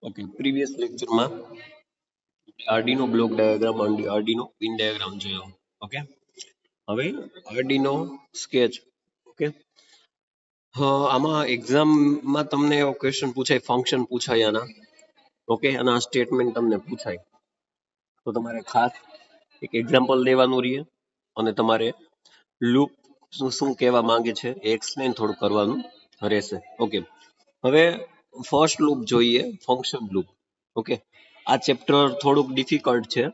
Okay, previous લેક્ચરમાં Arduino block diagram અને Arduino pin diagram જોયો. ઓકે, હવે આર્ડિનો સ્કેચ. ઓકે, આમાં એક્ઝામમાં તમને એવો ક્વેશ્ચન પૂછાય, ફંક્શન પૂછાય આના. ઓકે, અને આ સ્ટેટમેન્ટ તમને પૂછાય તો તમારે ખાસ એક એક્ઝામ્પલ લેવાનું રહે અને તમારે લૂપ શું કહેવા માંગે છે એ એક્સપ્લેન થોડું કરવાનું રહેશે. ઓકે, હવે ફર્સ્ટ લૂપ જોઈએ, ફંક્શન લૂપ. ઓકે, આ ચેપ્ટર થોડુંક ડિફિકલ્ટ છે,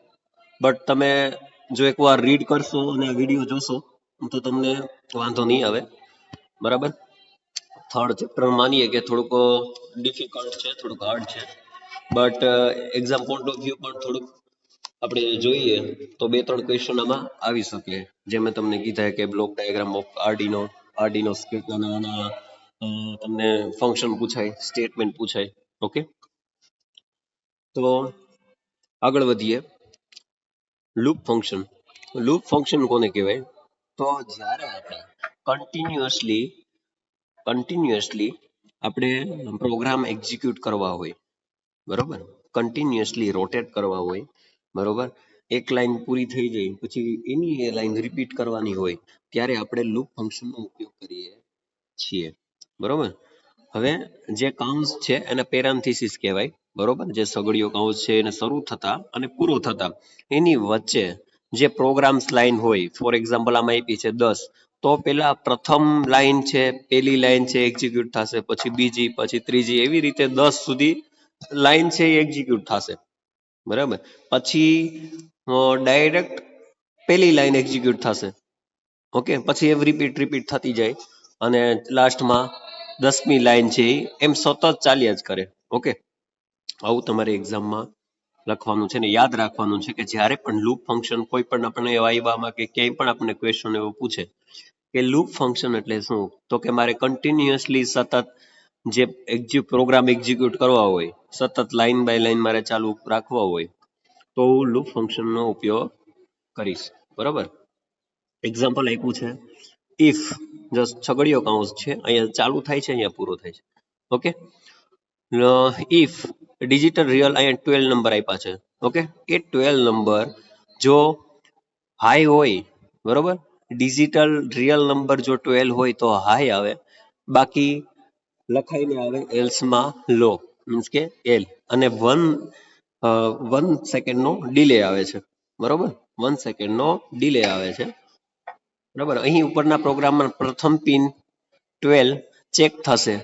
બટ તમે જો એકવાર રીડ કરશો અને વિડીયો જોશો તો તમને વાંધો નહીં આવે. બરાબર, થર્ડ ચેપ્ટર માનીએ કે થોડુંક ડિફિકલ્ટ છે, થોડુંક હાર્ડ છે, but exam point of view પણ થોડુંક આપણે જોઈએ તો 2-3 ક્વેશ્ચન આમાં આવી શકે. જે મેં તમને કીધા કે block diagram of Arduino sketch નાના તમને ફંક્શન પૂછાય, સ્ટેટમેન્ટ પૂછાય. ઓકે, તો આગળ વધીએ. લૂપ ફંક્શન કોને કહેવાય? તો જ્યારે આપણે કન્ટિન્યુઅસલી આપણે પ્રોગ્રામ એક્ઝિક્યુટ કરવા હોય, બરોબર, કન્ટિન્યુઅસલી રોટેટ કરવા હોય, બરોબર, એક લાઈન પૂરી થઈ જાય પછી એની લાઈન રિપીટ કરવાની હોય ત્યારે આપણે લૂપ ફંક્શનનો ઉપયોગ કરીએ છીએ. બરોબર, હવે જે કૌંસ છે એને પેરાન્થીસિસ કહેવાય. બરોબર, જે સગડીયો કૌંસ છે એને શરૂ થતા અને પૂરો થતા એની વચ્ચે જે પ્રોગ્રામ્સ લાઈન હોય, ફોર એક્ઝામ્પલ આમાં આપી છે 10, તો પેલા પ્રથમ લાઈન છે, પેલી લાઈન છે એક્ઝિક્યુટ થશે, પછી બીજી, પછી ત્રીજી, એવી રીતે 10 સુધી લાઈન છે એ એક્ઝિક્યુટ થશે. બરાબર, પછી ડાયરેક્ટ પેલી લાઈન એક્ઝિક્યુટ થશે. ઓકે, પછી એ રિપીટ થતી જાય અને લાસ્ટમાં 10મી લાઈન છે એમ સતત ચાલ્યા જ કરે. ઓકે, આવું તમારે એક્ઝામમાં લખવાનું છે ને યાદ રાખવાનું છે કે જ્યારે પણ લૂપ ફંક્શન કોઈ પણ આપણે વાયવામાં કે ક્યાંય પણ આપણને ક્વેશ્ચન એવો પૂછે કે લૂપ ફંક્શન એટલે શું, તો કે મારે કન્ટિન્યુઅસલી સતત જે પ્રોગ્રામ એક્ઝિક્યુટ કરવા હોય, સતત લાઈન બાય લાઈન મારે ચાલુ રાખવા હોય તો હું લૂપ ફંક્શનનો ઉપયોગ કરીશ. બરાબર, એક્ઝામ્પલ આપ્યું છે ઇફ, જસ્ટ છગડીયો કૌંસ છે, અહીંયા ચાલુ થાય છે, અહીંયા પૂરો થાય છે. ઓકે, ઇફ ડિજિટલ રિયલ, અહીંયા 12 નંબર આપ્યા છે. ઓકે, એ 12 નંબર જો હાઈ હોય, બરોબર, ડિજિટલ રિયલ નંબર જો 12 હોય તો હાઈ આવે, બાકી લખાઈને આવે એલ્સમાં લો, મીન્સ કે એલ, અને 1 સેકન્ડનો ડિલે આવે છે. બરોબર, 1 સેકન્ડનો ડિલે આવે છે. બરાબર, અહીં ઉપરના પ્રોગ્રામમાં પ્રથમ પિન 12 ચેક થશે,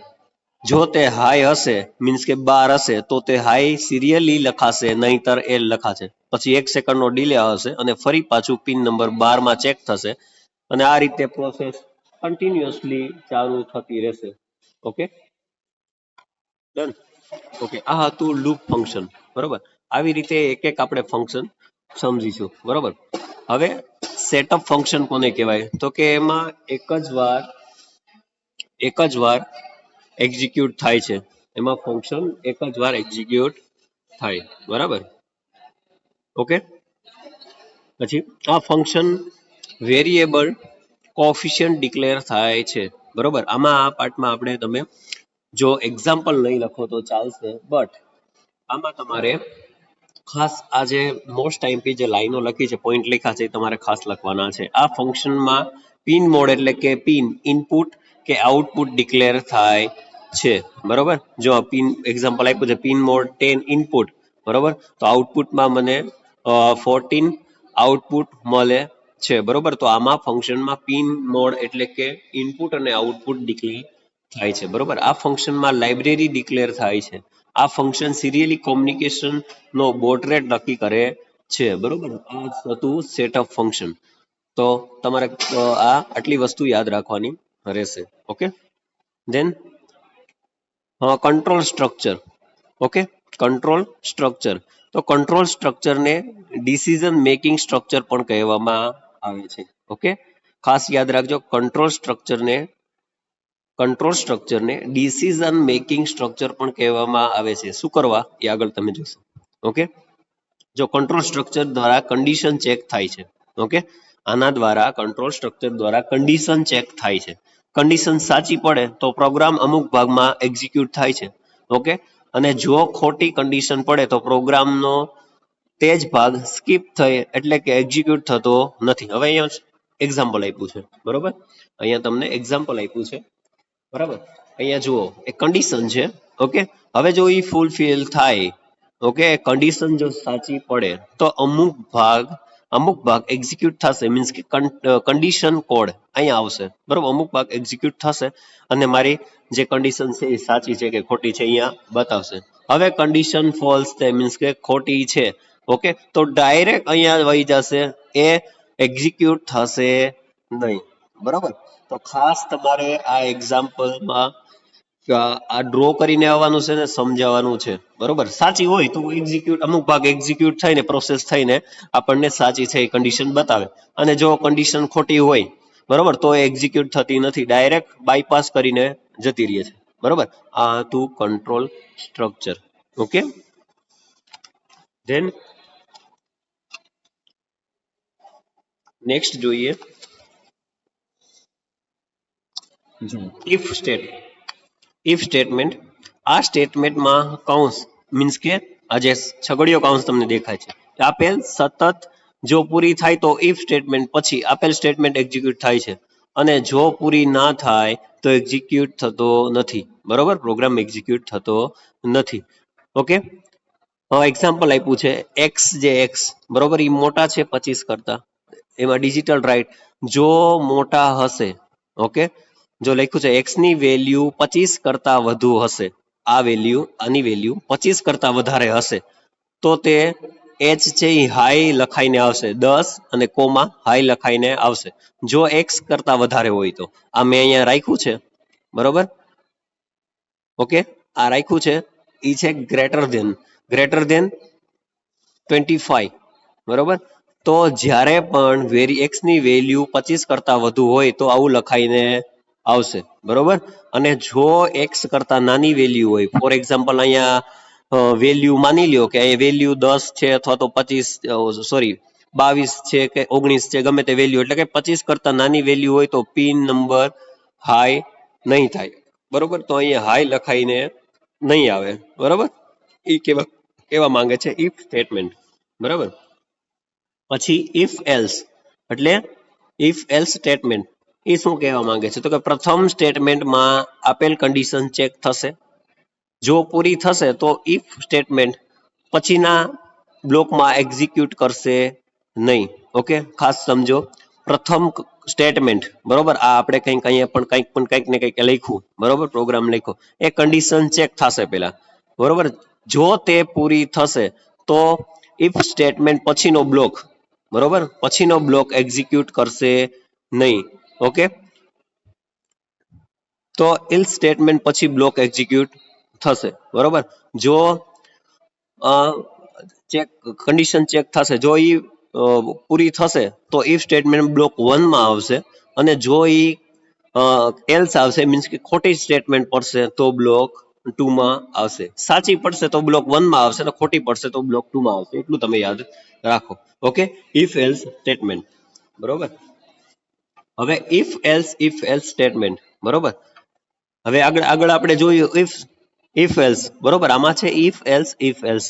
જો તે હાઈ હશે મીન્સ કે 12 હશે તો તે હાઈ સિરિયલી લખાશે, નહીતર એલ લખાશે. પછી 1 સેકન્ડનો ડિલે હશે અને ફરી પાછું પિન નંબર 12 માં ચેક થશે અને આ રીતે પ્રોસેસ કન્ટિન્યુઅસલી ચાલુ થતી રહેશે. Okay, done. ઓકે, આ હતું લૂપ ફંક્શન. બરોબર, આવી રીતે એક એક આપણે ફંક્શન સમજીશું. બરોબર, હવે સેટઅપ ફંક્શન કોને કહેવાય? તો કે એમાં એક જ વાર એક્ઝિક્યુટ થાય છે, એમાં ફંક્શન એક જ વાર એક્ઝિક્યુટ થાય. બરાબર, ઓકે, પછી આ ફંક્શન વેરિયેબલ કોફિશિયન્ટ ડિક્લેર થાય છે. બરોબર, આમાં આ પાર્ટમાં આપણે તમે જો એક્ઝામ્પલ નહીં લખો તો ચાલશે, બટ આમાં તમારે ખાસ આ જે મોસ્ટ આઈએમપી જે લાઈનો લખી છે, પોઈન્ટ લખ્યા છે, તમારે ખાસ લખવાના છે. આ ફંક્શનમાં પિન મોડ એટલે કે પિન ઇનપુટ કે આઉટપુટ ડિક્લેર થાય છે. બરોબર, જો પિન એક્ઝામ્પલ આપ્યું છે પિન મોડ 10 ઇનપુટ, બરોબર, તો આઉટપુટમાં મને 14 આઉટપુટ મળે છે. બરોબર, તો આમાં ફંક્શનમાં પિન મોડ એટલે કે ઇનપુટ અને આઉટપુટ ડિક્લેર થાય છે. બરોબર, આ ફંક્શનમાં લાઇબ્રેરી ડિક્લેર થાય છે. આ ફંક્શન સિરિયલી કોમ્યુનિકેશન નો બોટ રેટ નક્કી કરે છે. બરોબર, આ હતું સેટઅપ ફંક્શન. તો તમારે આ આટલી વસ્તુ યાદ રાખવાની રહેશે. Okay, then control structure. Okay, control structure, તો કંટ્રોલ સ્ટ્રક્ચરને ડિસિઝન મેકિંગ સ્ટ્રક્ચર પણ કહેવામાં આવે છે. ઓકે, ખાસ યાદ રાખજો, કંટ્રોલ સ્ટ્રક્ચરને ડિસિઝન મેકિંગ સ્ટ્રક્ચર પણ કહેવામાં આવે છે. શું કરવા એ આગળ તમે જોશો. ઓકે, જો કંટ્રોલ સ્ટ્રક્ચર દ્વારા કન્ડિશન ચેક થાય છે. ઓકે, આના દ્વારા કંટ્રોલ સ્ટ્રક્ચર દ્વારા કન્ડિશન ચેક થાય છે. કન્ડિશન સાચી પડે તો પ્રોગ્રામ અમુક ભાગમાં એક્ઝિક્યુટ થાય છે. ઓકે, અને જો ખોટી કન્ડિશન પડે તો પ્રોગ્રામનો તે જ ભાગ સ્કીપ થઈ એટલે કે એક્ઝિક્યુટ થતો નથી. હવે અહીંયા એક્ઝામ્પલ આપ્યું છે, બરોબર? અહીંયા તમને એક્ઝામ્પલ આપ્યું છે, બરાબર? અહીંયા જુઓ એક કન્ડિશન છે, ઓકે? હવે જો એ ફૂલફિલ થાય, ઓકે, કન્ડિશન જો સાચી પડે તો અમુક ભાગ એક્ઝિક્યુટ થશે, મીન્સ કે કન્ડિશન કોડ અહીંયા આવશે, બરોબર? અમુક ભાગ એક્ઝિક્યુટ થશે અને મારી જે કન્ડિશન છે એ સાચી છે કે ખોટી છે અહીંયા બતાવશે. હવે કન્ડિશન ફોલ્સ છે, મીન્સ કે ખોટી છે, ઓકે, તો ડાયરેક્ટ અહીંયા વહી જશે, એ એક્ઝિક્યુટ થશે નહીં, બરોબર? તો ખાસ તમારે આ એક્ઝામ્પલમાં આ ડ્રો કરીને આવવાનું છે ને સમજાવવાનું છે, બરોબર? સાચી હોય તો એક્ઝિક્યુટ, અમુક ભાગ એક્ઝિક્યુટ થઈને પ્રોસેસ થઈને આપણને સાચી છે એ કન્ડિશન બતાવે, અને જો કન્ડિશન ખોટી હોય, બરોબર, તો એક્ઝિક્યુટ થતી નથી, ડાયરેક્ટ બાયપાસ કરીને જતી રહે છે, બરોબર? આ હતું control structure, okay? Than next જોઈએ ઇફ સ્ટેટમેન્ટ. આ સ્ટેટમેન્ટમાં કૌંસ, મીન્સ કે આ જે છગડીયો કૌંસ તમને દેખાય છે, આપેલ સતત જો પૂરી થાય તો ઇફ સ્ટેટમેન્ટ પછી આપેલ સ્ટેટમેન્ટ એક્ઝિક્યુટ થાય છે, અને જો પૂરી ના થાય તો એક્ઝિક્યુટ થતો નથી, બરોબર? પ્રોગ્રામ એક્ઝિક્યુટ થતો નથી, ઓકે? એક્ઝામ્પલ આપ્યું છે એક્સ, જે એક્સ, બરોબર, એ મોટા છે 25 કરતા, એમાં ડિજિટલ રાઈટ જો મોટા હશે, ઓકે, જો લખ્યું છે એક્સ ની વેલ્યુ 25 કરતા વધુ હશે, આની વેલ્યુ 25 કરતા વધારે હશે, તો તે એચ છે એ હાઈ લખાઈને આવશે, 10 અને કોમા હાઈ લખાઈને આવશે. જો એક્સ કરતા વધારે હોય તો આ મેં અહીંયા રાખ્યું છે, બરોબર, ઓકે? આ રાખ્યું છે એ છે ગ્રેટર ધેન 25, બરોબર? તો જ્યારે પણ એક્સ ની વેલ્યુ 25 કરતા વધુ હોય તો આવું લખાઈને આવશે, બરોબર? અને જો એક્સ કરતા નાની વેલ્યુ હોય, ફોર એક્ઝામ્પલ અહીંયા વેલ્યુ માની લ્યો કે અહીંયા વેલ્યુ 10 છે અથવા તો 22 છે કે 19 છે, ગમે તે વેલ્યુ, એટલે કે 25 કરતા નાની વેલ્યુ હોય તો પિન નંબર હાઈ નહીં થાય, બરોબર? તો અહીંયા હાઈ લખાઈને નહીં આવે, બરોબર? એ કેવા માંગે છે ઇફ સ્ટેટમેન્ટ, બરાબર? પછી ઇફ એલ્સ, એટલે ઇફ એલ્સ સ્ટેટમેન્ટ એ શું કહેવા માંગે છે? તો કે પ્રથમ સ્ટેટમેન્ટમાં આપેલ કન્ડિશન ચેક થશે, જો પૂરી થશે તો ઇફ સ્ટેટમેન્ટ પછીના બ્લોકમાં એક્ઝિક્યુટ કરશે નહીં, ઓકે? ખાસ સમજો, પ્રથમ સ્ટેટમેન્ટ, બરોબર, આ આપણે કંઈક ને કંઈક લખ્યું, બરોબર, પ્રોગ્રામ લખ્યો, એ કન્ડિશન ચેક થશે પહેલા, બરોબર? જો તે પૂરી થશે તો ઇફ સ્ટેટમેન્ટ પછીનો બ્લોક, બરોબર, પછીનો બ્લોક એક્ઝિક્યુટ કરશે નહીં, ઓકે? તો ઇફ સ્ટેટમેન્ટ પછી બ્લોક એક્ઝિક્યુટ થશે, બરોબર? જો કન્ડિશન ચેક થશે, જો એ પૂરી થશે તો ઇફ સ્ટેટમેન્ટ બ્લોક 1 માં આવશે, અને જો એ એલ્સ આવશે, મીન્સ કે ખોટી સ્ટેટમેન્ટ પડશે તો બ્લોક 2 માં આવશે. સાચી પડશે તો બ્લોક 1 માં આવશે, અને ખોટી પડશે તો બ્લોક 2 માં આવશે, એટલું તમે યાદ રાખો, ઓકે? ઇફ એલ્સ સ્ટેટમેન્ટ, બરોબર? હવે ઇફ એલ્સ સ્ટેટમેન્ટ, બરોબર? હવે આગળ આપણે જોયું ઇફ એલ્સ, બરોબર? આમાં છે ઇફ એલ્સ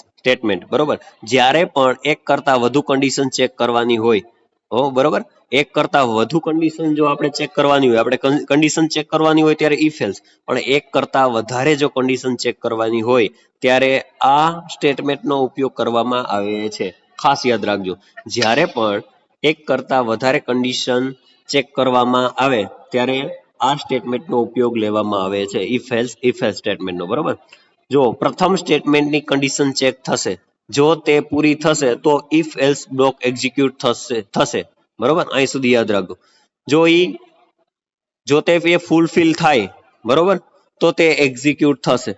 સ્ટેટમેન્ટ, બરોબર? જ્યારે પણ એક કરતા વધુ કન્ડિશન ચેક કરવાની હોય, બરોબર, એક કરતા વધુ કન્ડિશન જો આપણે ચેક કરવાની હોય, આપણે કન્ડિશન ચેક કરવાની હોય ત્યારે ઇફ એલ્સ, પણ એક કરતા વધારે જો કન્ડિશન ચેક કરવાની હોય ત્યારે આ સ્ટેટમેન્ટનો ઉપયોગ કરવામાં આવે છે. ખાસ યાદ રાખજો, જ્યારે પણ એક કરતા વધારે કન્ડિશન ચેક કરવામાં આવે ત્યારે આ સ્ટેટમેન્ટનો ઉપયોગ લેવામાં આવે છે, ઇફ એલ્સ સ્ટેટમેન્ટનો, બરોબર? જો પ્રથમ સ્ટેટમેન્ટની કન્ડિશન ચેક થશે, જો તે પૂરી થશે તો ઇફ એલ્સ બ્લોક એક્ઝિક્યુટ થશે, બરોબર? અહીં સુધી યાદ રાખજો. જો તે ફૂલફિલ થાય, બરોબર, તો તે એક્ઝિક્યુટ થશે,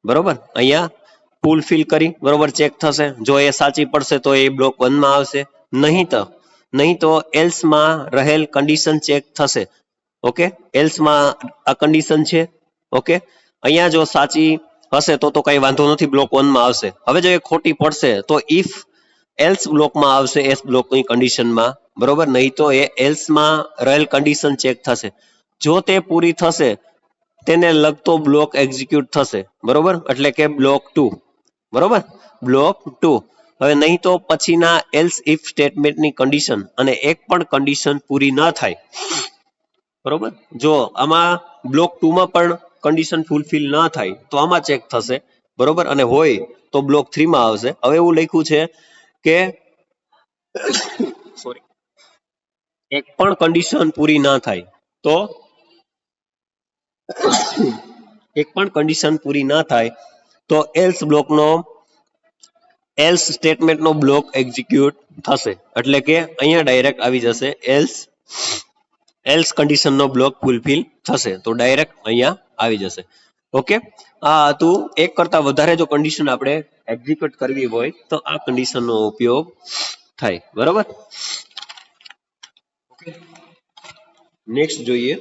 બરોબર? અહીંયા ફૂલફિલ કરી, બરોબર, ચેક થશે, જો એ સાચી પડશે તો એ બ્લોક 1 માં આવશે, નહીં તો એલ્સમાં રહેલ કન્ડિશન ચેક થશે, ઓકે? એલ્સમાં આ કન્ડિશન છે, ઓકે? અહીંયા જો સાચી હશે તો કઈ વાંધો નથી, બ્લોક 1 માં આવશે. હવે જો એ ખોટી પડશે તો ઇફ એલ્સ બ્લોકમાં આવશે, એસ બ્લોકની કન્ડિશનમાં, બરોબર? નહીં તો એ એલ્સમાં રહેલ કન્ડિશન ચેક થશે, જો તે પૂરી થશે તેને લગતો બ્લોક એક્ઝિક્યુટ થશે, બરોબર, એટલે કે બ્લોક 2, બરોબર, બ્લોક 2. હવે નહીં તો પછીના એલ્સ ઇફ સ્ટેટમેન્ટની કન્ડિશન અને એક પણ કન્ડિશન પૂરી ન થાય, બરોબર. જો આમાં બ્લોક 2 માં પણ કન્ડિશન ફૂલફિલ ન થાય તો આમાં ચેક થશે, બરોબર, અને હોય તો બ્લોક 3 માં આવશે. હવે એવું લખ્યું છે કે સોરી, એક પણ કન્ડિશન પૂરી ના થાય તો એક પણ કન્ડિશન પૂરી ના થાય તો એલ્સ બ્લોકનો એલ્સ સ્ટેટમેન્ટનો બ્લોક એક્ઝિક્યુટ થશે, એટલે કે અહીંયા ડાયરેક્ટ આવી જશે એલ્સ કન્ડિશનનો બ્લોક ફૂલફિલ થશે, તો ડાયરેક્ટ અહીંયા આવી જશે. ઓકે, આ હતું એક કરતા વધારે જો કન્ડિશન આપણે એક્ઝિક્યુટ કરવી હોય તો આ કન્ડિશનનો ઉપયોગ થાય, બરોબર. નેક્સ્ટ જોઈએ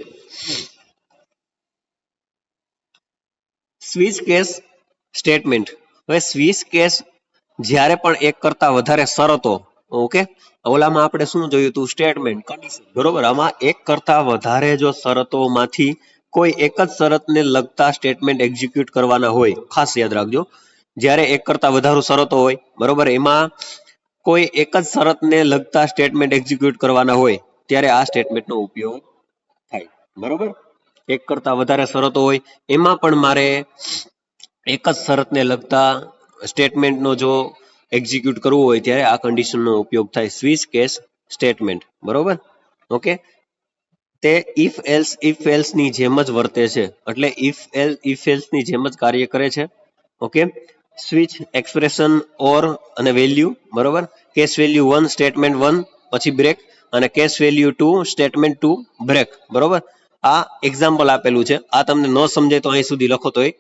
સ્વિચ કેસ સ્ટેટમેન્ટ. હવે સ્વિચ કેસ જ્યારે પણ એક કરતા વધારે શરતો, ઓકે, ઓલામાં આપણે શું જોયું હતું, સ્ટેટમેન્ટ, કન્ડિશન, બરોબર. આમાં એક કરતા વધારે જો શરતોમાંથી કોઈ એક જ શરતને લગતા સ્ટેટમેન્ટ એક્ઝિક્યુટ કરવાના હોય, ખાસ યાદ રાખજો, જ્યારે એક કરતા વધારે શરતો હોય, બરોબર, એમાં કોઈ એક જ શરતને લગતા સ્ટેટમેન્ટ એક્ઝિક્યુટ કરવાના હોય ત્યારે આ સ્ટેટમેન્ટનો ઉપયોગ થાય, બરોબર. એક કરતા વધારે શરતો હોય એમાં પણ મારે એક જ શરતને લગતા સ્ટેટમેન્ટનો જો એક્ઝિક્યુટ કરવું હોય ત્યારે આ કન્ડિશનનો ઉપયોગ થાય, સ્વિચ કેસ સ્ટેટમેન્ટ, બરોબર. ઓકે, તે ઇફ એલ્સ ની જેમ જ વર્તે છે, એટલે ઇફ એલ્સ ની જેમ જ કાર્ય કરે છે. ઓકે, સ્વિચ એક્સપ્રેશન ઓર અને વેલ્યુ, બરોબર, કેસ વેલ્યુ 1 સ્ટેટમેન્ટ 1 પછી બ્રેક, અને કેસ વેલ્યુ 2 સ્ટેટમેન્ટ 2 બ્રેક, બરોબર. આ એક્ઝામ્પલ આપેલું છે, આ તમને ન સમજાય તો અહીં સુધી લખો તોય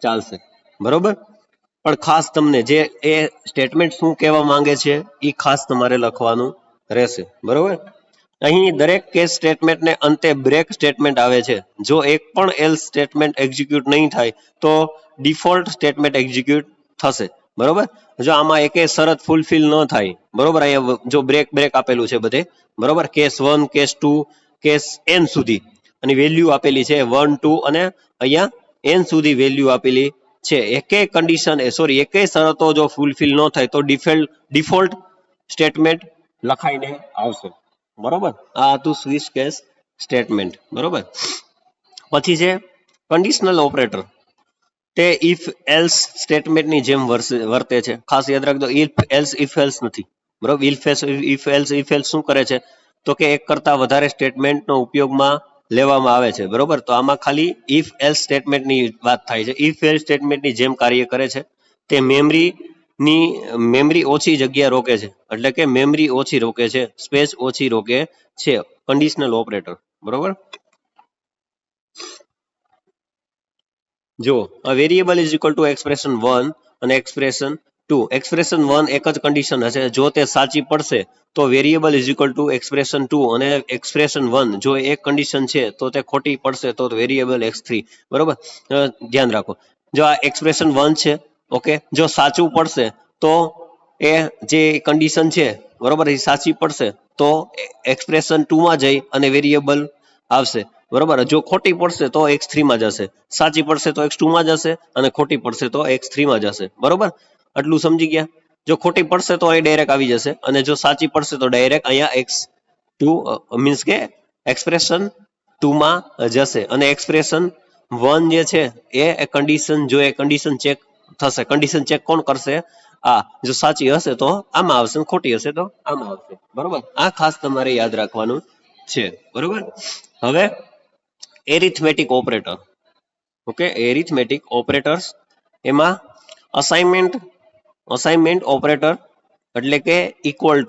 ચાલશે, બરોબર. પણ ખાસ તમને જે એ સ્ટેટમેન્ટ શું કહેવા માંગે છે એ ખાસ તમારે લખવાનું રહેશે, બરોબર. અહીં દરેક કેસ સ્ટેટમેન્ટને અંતે બ્રેક સ્ટેટમેન્ટ આવે છે. જો એક પણ એલ્સ સ્ટેટમેન્ટ એક્ઝિક્યુટ નહીં થાય તો ડિફોલ્ટ સ્ટેટમેન્ટ એક્ઝિક્યુટ થશે, બરોબર. જો આમાં એકે શરત ફૂલફિલ ન થાય, બરોબર, અહીંયા જો બ્રેક આપેલું છે બધે, બરોબર, કેસ 1 કેસ 2 કેસ n સુધી, અને વેલ્યુ આપેલી છે 1 2 અને અહીંયા n સુધી વેલ્યુ આપેલી છે. એકેય કન્ડિશન એકેય શરતો જો ફૂલફિલ ન થાય તો ડિફોલ્ટ સ્ટેટમેન્ટ લખાઈને આવશે, બરોબર. આ હતું સ્વિચ કેસ સ્ટેટમેન્ટ, બરોબર. પછી છે કન્ડિશનલ ઓપરેટર. તે ઇફ એલ્સ સ્ટેટમેન્ટની જેમ વર્તે છે, ખાસ યાદ રાખજો, ઇફ એલ્સ નથી, બરોબર. ઇફ એલ્સ શું કરે છે તો કે એક કરતા વધારે સ્ટેટમેન્ટનો ઉપયોગમાં લેવામાં આવે છે, બરોબર. તો આમાં ખાલી ઇફ એલ્સ સ્ટેટમેન્ટની વાત થાય છે. ઇફ એલ્સ સ્ટેટમેન્ટની જેમ કાર્ય કરે છે, તે મેમરી ઓછી જગ્યા રોકે છે, એટલે કે મેમરી ઓછી રોકે છે, સ્પેસ ઓછી રોકે છે, કન્ડિશનલ ઓપરેટર, બરોબર. જો variable is equal to expression 1 અને એક્સપ્રેશન 2. એક્સપ્રેશન 1 એક જ કન્ડિશન હશે, જો તે સાચી પડશે તો variable is equal to expression 2, અને એક્સપ્રેશન 1 જો એક કન્ડિશન છે તો તે ખોટી પડશે તો વેરિયેબલ x3, બરોબર. ધ્યાન રાખો, જો આ એક્સપ્રેશન 1 છે, ઓકે, જો સાચું પડશે તો એ જે કન્ડિશન છે, બરોબર, એ સાચી પડશે તો એક્સપ્રેશન 2 માં જઈ અને વેરિયેબલ આવશે, બરોબર. જો ખોટી પડશે તો x3 માં જશે, સાચી પડશે તો x2 માં જશે, અને ખોટી પડશે તો x3 માં જશે, બરોબર. આટલું સમજી ગયા. જો ખોટી પડશે તો અહીં ડાયરેક્ટ આવી જશે, અને જો સાચી પડશે તો ડાયરેક્ટ અહીંયા x2 મીન્સ કે એક્સપ્રેશન 2 માં જશે, અને એક્સપ્રેશન 1 જે છે એ કન્ડિશન, જો એ કન્ડિશન ચેક થશે, કન્ડિશન ચેક કોણ કરશે, આ જો સાચી હશે તો આમાં આવશે, ખોટી હશે તો આમાં આવશે, બરોબર. આ ખાસ તમારે યાદ રાખવાનું છે, બરોબર. હવે arithmetic operator. Okay, arithmetic operators, એમાં અસાઇનમેન્ટ ઓપરેટર એટલે કે ઇક્વલ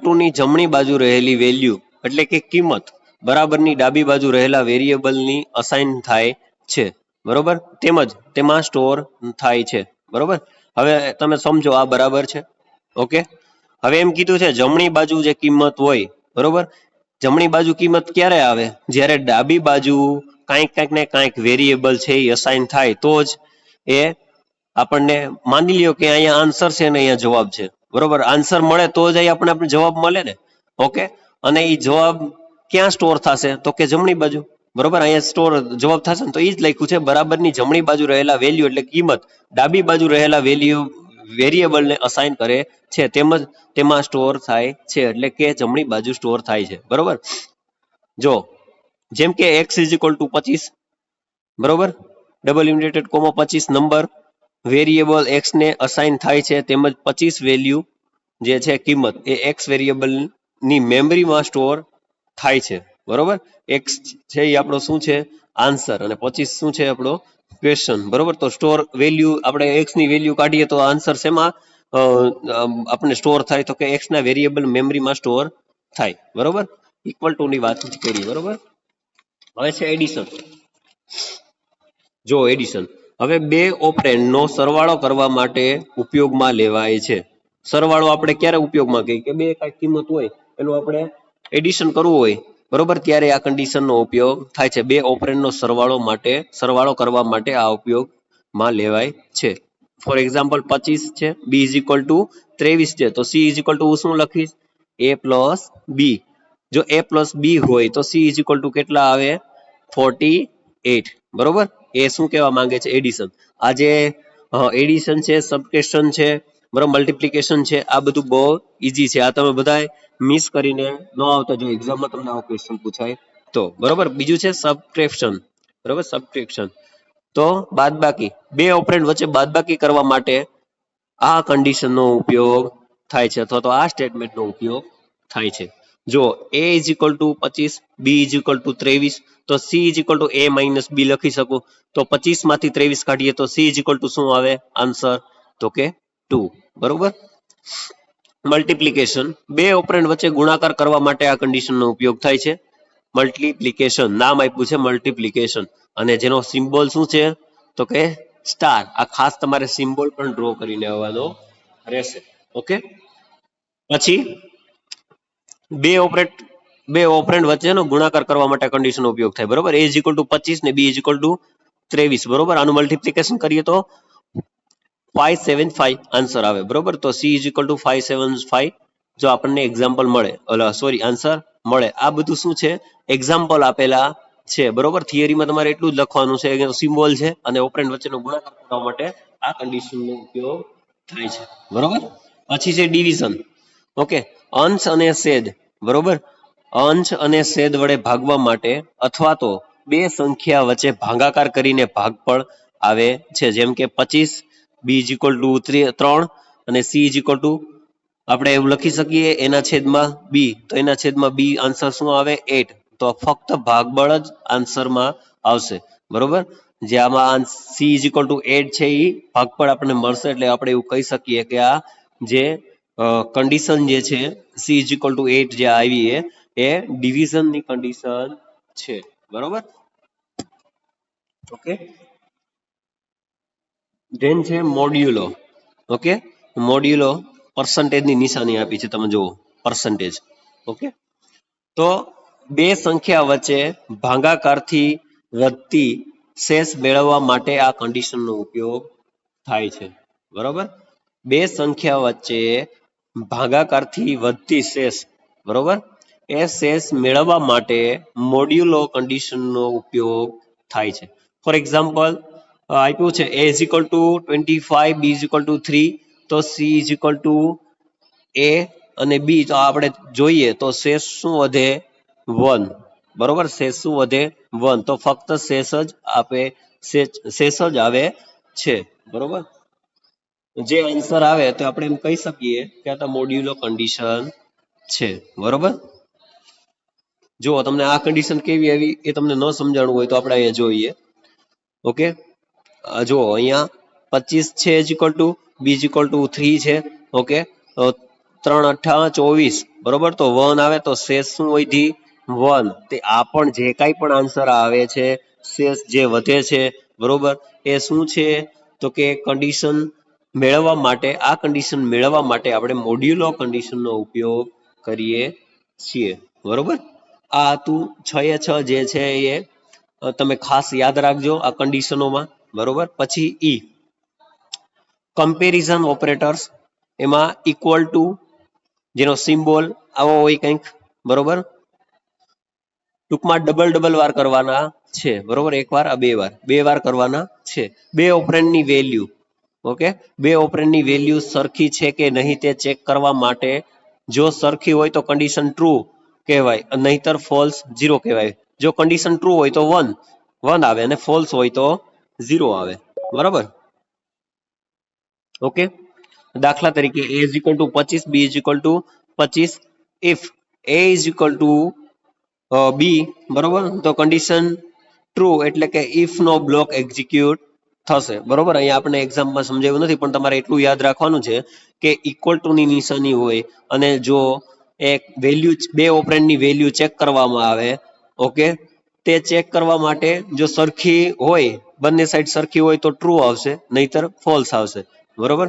ટુ ની જમણી બાજુ રહેલી વેલ્યુ એટલે કે કિંમત બરાબરની ડાબી બાજુ રહેલા વેરિયેબલની અસાઇન થાય છે, બરોબર, તેમજ તેમાં સ્ટોર થાય છે, બરોબર. હવે તમે સમજો આ બરાબર છે. ઓકે, હવે એમ કીધું છે જમણી બાજુ જે કિંમત હોય, બરોબર, જમણી બાજુ કિંમત ક્યારે આવે, જ્યારે ડાબી બાજુ કાંઈક ને કાંઈક વેરિયેબલ છે એ અસાઇન થાય તો જ એ આપણને, માની લ્યો કે અહીંયા આન્સર છે ને અહીંયા જવાબ છે, બરોબર, આન્સર મળે તો જ આપણે જવાબ મળે ને. ઓકે, અને એ જવાબ ક્યાં સ્ટોર થશે તો કે જમણી બાજુ, બરોબર, અહીંયા સ્ટોર જવાબ થશે ને તો એ જ લખ્યું છે, બરાબરની જમણી બાજુ રહેલા વેલ્યુ એટલે કિંમત ડાબી બાજુ રહેલા વેલ્યુ વેરિયેબલને અસાઇન કરે છે, તેમજ તેમાં સ્ટોર થાય છે, એટલે કે જમણી બાજુ સ્ટોર થાય છે. બરોબર, જો જેમ કે x ઇઝ ઇક્વલ ટુ 25, બરોબર, double inverted comma 25 number variable x ને અસાઇન થાય છે, તેમજ 25 વેલ્યુ જે છે કિંમત એ x વેરિયેબલની મેમરીમાં સ્ટોર થાય છે. બરોબર, x છે એ આપણો શું છે આન્સર, અને 25 શું છે આપણો ક્વેશ્ચન. બરોબર, તો સ્ટોર વેલ્યુ આપણે x ની વેલ્યુ કાઢીએ તો આન્સર શેમાં આપણે સ્ટોર થાય, તો કે x ના વેરિયેબલ મેમરીમાં સ્ટોર થાય. બરોબર, ઇક્વલ ટુ ની વાત કરી. બરોબર, હવે છે એડિશન. જો એડિશન, હવે બે ઓપરેન્ડનો સરવાળો કરવા માટે ઉપયોગમાં લેવાય છે. સરવાળો આપણે ક્યારે ઉપયોગમાં કહીએ કે બે કાંઈક કિંમત હોય એનું આપણે એડિશન કરવું હોય, બરોબર, ત્યારે આ કન્ડિશનનો ઉપયોગ થાય છે. બે ઓપરેન્ડનો સરવાળો કરવા માટે આ ઉપયોગમાં લેવાય છે. ફોર એક્ઝામ્પલ 25 છે, b ઇઝ ઇક્વલ ટુ 23 છે, તો c ઇઝ ઇક્વલ ટુ શું લખીશ a પ્લસ b. જો a પ્લસ b હોય તો c ઇઝ ઇક્વલ ટુ કેટલા આવે 48. બરોબર, એ શું કહેવા માંગે છે એડિશન. આ જે એડિશન છે, સબટ્રેક્શન છે, બરોબર, મલ્ટિપ્લિકેશન છે, આ બધું બહુ ઈઝી છે. આ તમે બધાય મિસ કરીને ન આવતા જો એક્ઝામમાં તમને આવો ક્વેશ્ચન પૂછાય તો. બરોબર, બીજું છે સબટ્રેક્શન. બરોબર, સબટ્રેક્શન તો બાદબાકી. બે ઓપરેન્ડ વચ્ચે બાદબાકી કરવા માટે આ કન્ડિશનનો ઉપયોગ થાય છે, અથવા તો આ સ્ટેટમેન્ટનો ઉપયોગ થાય છે. જો a is equal to 25, b is equal to 23, તો c is equal to a minus b લખી શકું. તો 25 માંથી 23 કાઢીએ તો c ઇઝ ઇક્વલ ટુ શું આવે આન્સર, તો કે 2. બરોબર, મલ્ટિપ્લિકેશન, બે ઓપરેન્ડ વચ્ચે ગુણાકાર કરવા માટે આ કન્ડિશનનો ઉપયોગ થાય છે. મલ્ટિપ્લિકેશન, નામ આપ્યું છે મલ્ટિપ્લિકેશન, અને જેનો સિમ્બોલ શું છે તો કે સ્ટાર. આ ખાસ તમારે સિમ્બોલ પણ ડ્રો કરીને આવવાનો રહેશે. ઓકે, પછી બે ઓપરેન્ડ વચ્ચેનો ગુણાકાર કરવા માટે કન્ડિશનનો ઉપયોગ થાય. બરોબર, a ઇઝ ઇક્વલ ટુ 25 ને b ઇઝ ઇક્વલ ટુ 23. બરોબર, આનું મલ્ટિપ્લિકેશન કરીએ તો 575 આન્સર આવે. બરોબર, તો c ઇઝ ઇક્વલ ટુ 575 જો આપણને એક્ઝામ્પલ મળે, સોરી આન્સર મળે. આ બધું શું છે એક્ઝામ્પલ આપેલા છે. બરોબર, થિયરીમાં તમારે એટલું જ લખવાનું છે કે સિમ્બોલ છે અને ઓપરેન્ડ વચ્ચેનો ગુણાકાર કરવા માટે આ કન્ડિશનનો ઉપયોગ થાય છે. બરોબર, પછી છે ડિવિઝન. ઓકે, અંશ અને છેદ. બરોબર, અંશ અને છેદ વડે ભાગવા માટે અથવા તો બે સંખ્યા વચ્ચે ભાગાકાર કરીને ભાગફળ આવે છે. જેમ કે 25 b ઇઝ ઇક્વલ ટુ 3 અને c ઇઝ ઇક્વલ ટુ આપણે એવું લખી શકીએ એના છેદમાં b, તો એના છેદમાં b આન્સર શું આવે 8. તો ફક્ત ભાગબળ જ આન્સરમાં આવશે. બરોબર, જે આમાં c ઇઝ ઇક્વલ ટુ 8 છે એ ભાગફળ આપણને મળશે, એટલે આપણે એવું કહી શકીએ કે આ જે કન્ડિશન જે છે c ઇઝ ઇક્વલ ટુ 8 જે આવી એ ડિવિઝનની કન્ડિશન છે. બરોબર, ઓકે, ધેન છે મોડ્યુલો. ઓકે, મોડ્યુલો પર્સન્ટેજની નિશાની આપી છે, તમે જુઓ પર્સન્ટેજ. ઓકે, તો બે સંખ્યા વચ્ચે ભાગાકારથી વધતી શેષ મેળવવા માટે આ કન્ડિશનનો ઉપયોગ થાય છે. બરોબર, બે સંખ્યા વચ્ચે ભાગાકારથી વધતી શેષ, બરોબર, એ શેષ મેળવવા માટે મોડ્યુલો કન્ડિશનનો ઉપયોગ થાય છે. ફોર એક્ઝામ્પલ આપ્યું છે a is equal to 25, b is equal to 3, તો c is equal to a અને b. તો આપણે જોઈએ તો શેષ શું વધે 1. બરોબર, શેષ શું વધે 1, તો ફક્ત શેષ જ આવે છે. બરોબર, જે આન્સર આવે તો આપણે એમ કહી શકીએ કે આ તો મોડ્યુલો કન્ડિશન છે. બરોબર, જો તમને આ કન્ડિશન કેવી આવી એ તમને ન સમજાણું હોય તો આપણે અહીંયા જોઈએ. ઓકે, જો અહીંયા 25 છે is equal to b is equal to 3 છે. ઓકે, 3 8 24. બરોબર, તો 1 આવે તો શેષ શું વધી 1. તે આ પણ જે કાંઈ પણ આન્સર આવે છે શેષ જે વધે છે, બરોબર, એ શું છે તો કે કન્ડિશન મેળવવા માટે, આ કન્ડિશન મેળવવા માટે આપણે મોડ્યુલો કન્ડિશનનો ઉપયોગ કરીએ છીએ. બરોબર, આ હતું 6 જે છે એ તમે ખાસ યાદ રાખજો આ કન્ડિશનોમાં. બરોબર, પછી ઈ કમ્પેરિઝન ઓપરેટર્સ, એમાં ઇક્વલ ટુ જેનો સિમ્બોલ આવો હોય કંઈક. બરોબર, ટૂંકમાં ડબલ વાર કરવાના છે, બરોબર? એક વાર આ બે વાર કરવાના છે. બે ઓપરેન્ડની વેલ્યુ, ઓકે, બે ઓપરેન્ડની વેલ્યુ સરખી છે કે નહીં તે ચેક કરવા માટે જો સરખી હોય તો કન્ડિશન ટ્રુ કહેવાય, નહીતર ફોલ્સ 0 કહેવાય. જો કન્ડિશન ટ્રુ હોય તો 1 આવે અને ફોલ્સ હોય તો 0 આવે, બરાબર? ઓકે, દાખલા તરીકે a is equal to 25, b is equal to 25. if a is equal to b, બરોબર, તો કન્ડિશન ટ્રુ એટલે કે if નો બ્લોક એક્ઝિક્યુટ થશે, બરોબર? અહીંયા આપણે એક્ઝામમાં સમજાવ્યું નથી, પણ તમારે એટલું યાદ રાખવાનું છે કે ઇક્વલ ટુ ની નિશાની હોય અને જો એક વેલ્યુ, બે ઓપરેન્ડની વેલ્યુ ચેક કરવામાં આવે, ઓકે, તે ચેક કરવા માટે જો સરખી હોય, બંને સાઈડ સરખી હોય તો ટ્રુ આવશે, નહીતર ફોલ્સ આવશે, બરોબર?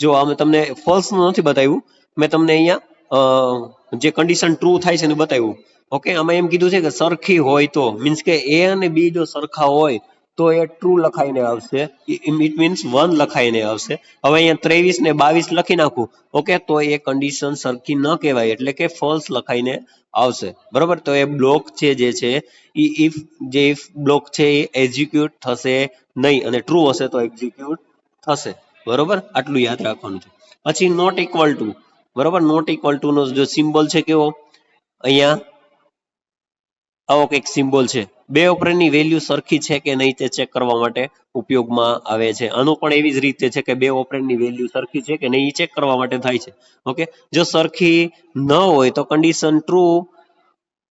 જો અમે તમને ફોલ્સ નથી બતાવ્યું, મેં તમને અહીંયા જે કન્ડિશન ટ્રુ થાય છે એને બતાવ્યું. ઓકે, આમાં એમ કીધું છે કે સરખી હોય તો, મીન્સ કે એ અને બી જો સરખા હોય તો એ ટ્રુ લખાઈને આવશે, ઇટ મીન્સ 1 લખાઈને આવશે. હવે અહીંયા 23 ને 22 લખી નાખું, ઓકે, તો એ કન્ડિશન સરખી ન કહેવાય, એટલે કે ફોલ્સ લખાઈને આવશે, બરોબર? તો એ બ્લોક છે જે છે એ ઇફ બ્લોક છે એ એક્ઝિક્યુટ થશે નહીં, અને ટ્રુ હશે તો એક્ઝિક્યુટ થશે, બરોબર? આટલું યાદ રાખવાનું છે. પછી નોટ ઇક્વલ ટુ, બરોબર? નોટ ઇક્વલ ટુ નો જો સિમ્બોલ છે કેવો, અહીંયા આવો કંઈક સિમ્બોલ છે. બે ઓપરેન્ડની વેલ્યુ સરખી છે કે નહીં તે ચેક કરવા માટે ઉપયોગમાં આવે છે. આનું પણ એવી જ રીતે છે કે બે ઓપરેન્ડની વેલ્યુ સરખી છે કે નહીં એ ચેક કરવા માટે થાય છે. ઓકે, જો સરખી ન હોય તો કન્ડિશન ટ્રુ,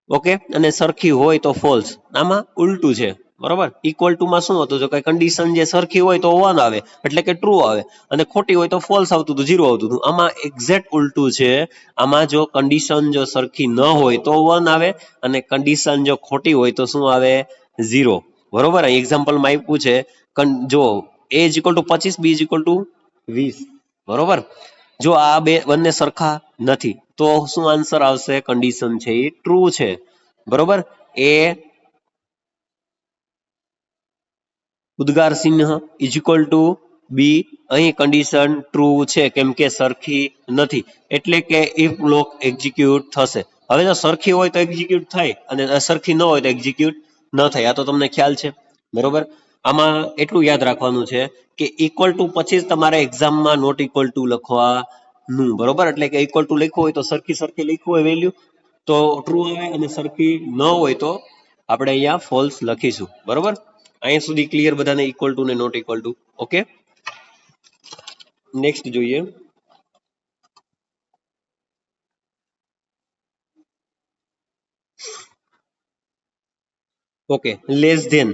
ઓકે, અને સરખી હોય તો ફોલ્સ. આમાં ઉલટું છે, બરોબર? ઇક્વલ ટુ માં શું હતું, જો કઈ કન્ડિશન જે સરખી હોય તો 1 આવે, એટલે કે ટ્રુ આવે, અને ખોટી હોય તો ફોલ્સ આવતું હતું, 0 આવતું હતું. આમાં એક્ઝેક્ટ ઉલટું છે. આમાં જો કન્ડિશન જો સરખી ન હોય તો 1 આવે, અને કન્ડિશન જો ખોટી હોય તો શું આવે, 0, બરોબર? અહીં એક્ઝામ્પલમાં આપ્યું છે, જો a is equal to 25, b is equal to 20, બરોબર? જો આ બંને સરખા નથી તો શું આન્સર આવશે, કન્ડિશન છે એ ટ્રુ છે, બરોબર? એ ઉદ્ગાર ચિહ્ન ઇઝ ઇક્વલ ટુ બી, અહીં કન્ડિશન ટ્રુ છે કેમ કે સરખી નથી, એટલે કે ઇફ બ્લોક એક્ઝિક્યુટ થશે. હવે જો સરખી હોય તો એક્ઝિક્યુટ થાય, અને સરખી ન હોય તો એક્ઝિક્યુટ ન થાય. આ તો તમને ખ્યાલ છે, બરોબર? આમાં એટલું યાદ રાખવાનું છે કે ઇક્વલ ટુ પછી જ તમારે એક્ઝામમાં નોટ ઇક્વલ ટુ લખવાનું, બરોબર? એટલે કે ઇક્વલ ટુ લખ્યું હોય તો સરખી લખ્યું હોય વેલ્યુ તો ટ્રુ આવે, અને સરખી ન હોય તો આપણે અહીંયા ફોલ્સ લખીશું, બરોબર? અહીંયા સુધી ક્લિયર બધાને, ઇક્વલ ટુ ને not equal to? Okay, next જોઈએ. ઓકે, લેસ ધેન,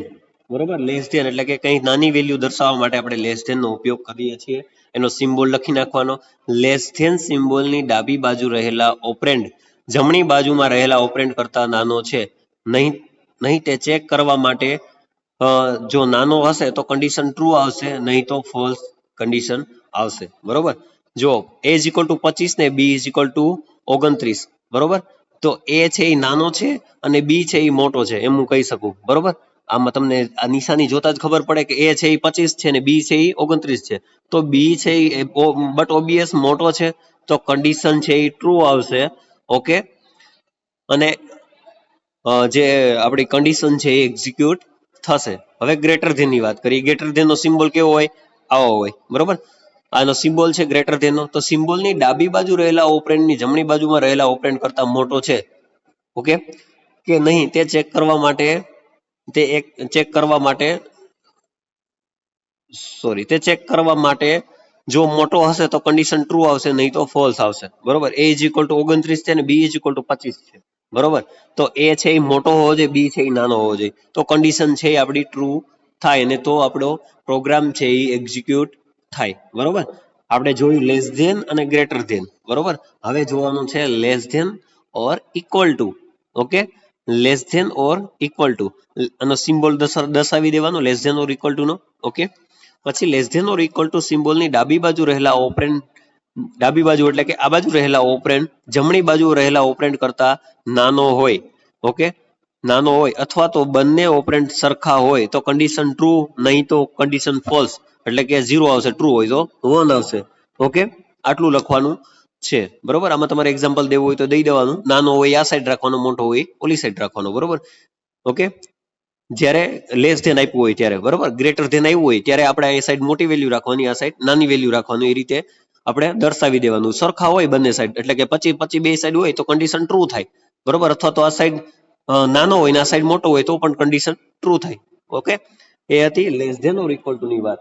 બરોબર? લેસ ધેન એટલે કે કંઈ નાની વેલ્યુ દર્શાવવા માટે આપણે લેસ ધેન નો ઉપયોગ કરીએ છીએ. એનો સિમ્બોલ લખી નાખવાનો. લેસ ધેન સિમ્બોલની ડાબી બાજુ રહેલા ઓપરેન્ડ જમણી બાજુમાં રહેલા ઓપરેન્ડ કરતા નાનો છે નહીં તે ચેક કરવા માટે જો નાનો હશે તો કન્ડિશન ટ્રુ આવશે, નહીં તો ફોલ્સ કન્ડિશન આવશે, બરોબર? જો a is equal to 25 ને b is equal to 29, બરોબર? તો a છે એ નાનો છે અને b છે એ મોટો છે, એમ હું કહી શકું, બરોબર? આમાં તમને આ નિશાની જોતા જ ખબર પડે કે a છે એ 25 છે અને b છે એ 29 છે. તો b છે એ બટ ઓબિયસ મોટો છે, તો કન્ડિશન છે એ ટ્રુ આવશે, ઓકે, અને જે આપણી કન્ડિશન છે એ એક્ઝિક્યુટ થશે. હવે ગ્રેટર ધેન ની વાત કરીએ. ગ્રેટર ધેન નો સિમ્બોલ કેવો હોય, આવો હોય, બરોબર? આનો સિમ્બોલ છે ગ્રેટર ધેન નો. તો સિમ્બોલની ડાબી બાજુ રહેલા ઓપરેન્ડની જમણી બાજુમાં રહેલા ઓપરેન્ડ કરતા મોટો છે, ઓકે, કે નહીં તે ચેક કરવા માટે તે ચેક કરવા માટે જો મોટો હશે તો કન્ડિશન ટ્રુ આવશે, નહીં તો ફોલ્સ આવશે, બરોબર? a is equal to 29 છે અને b is equal to 25 છે, બરોબર? તો a છે એ મોટો હોવો જોઈએ, b છે એ નાનો હોવો જોઈએ, તો કન્ડિશન છે એ આપણી ટ્રુ થાય, અને તો આપણો પ્રોગ્રામ છે એ એક્ઝિક્યુટ થાય, બરોબર? આપણે જોયું લેસ ધેન અને ગ્રેટર ધેન, બરોબર? હવે જોવાનું છે less than or equal to. Okay, less than or equal to, આનો સિમ્બોલ દર્શાવી દેવાનો, less than or equal to નો. ઓકે, પછી less than or equal to સિમ્બોલની ડાબી બાજુ રહેલા ઓપરેન્ડ, ડાબી બાજુ એટલે કે આ બાજુ રહેલા ઓપરેન્ડ જમણી બાજુ રહેલા ઓપરેન્ડ કરતા નાનો હોય, ઓકે, નાનો હોય, અથવા તો બંને ઓપરેન્ડ સરખા હોય તો કન્ડિશન ટ્રુ, નહીં તો કન્ડિશન ફોલ્સ, એટલે કે 0 આવશે, ટ્રુ હોય તો 1 આવશે. ઓકે, આટલું લખવાનું છે, બરોબર. આમાં તમારે એક્ઝામ્પલ દેવું હોય તો દઈ દેવાનું. નાનો હોય આ સાઈડ રાખવાનો, મોટો હોય ઓલી સાઈડ રાખવાનો, બરોબર. ઓકે. જ્યારે લેસ ધેન આપ્યું હોય ત્યારે, બરોબર, ગ્રેટર ધેન આવ્યું હોય ત્યારે આપણે આ સાઈડ મોટી વેલ્યુ રાખવાની, આ સાઈડ નાની વેલ્યુ રાખવાની, એ રીતે આપણે દર્શાવી દેવાનું. સરખા હોય બંને સાઈડ, એટલે કે 25 બે સાઈડ હોય તો કન્ડિશન ટ્રુ થાય, બરોબર. અથવા તો આ સાઈડ નાનો હોય ને આ સાઈડ મોટો હોય તો પણ કન્ડિશન ટ્રુ થાય. ઓકે, એ હતી less than or equal to ની વાત.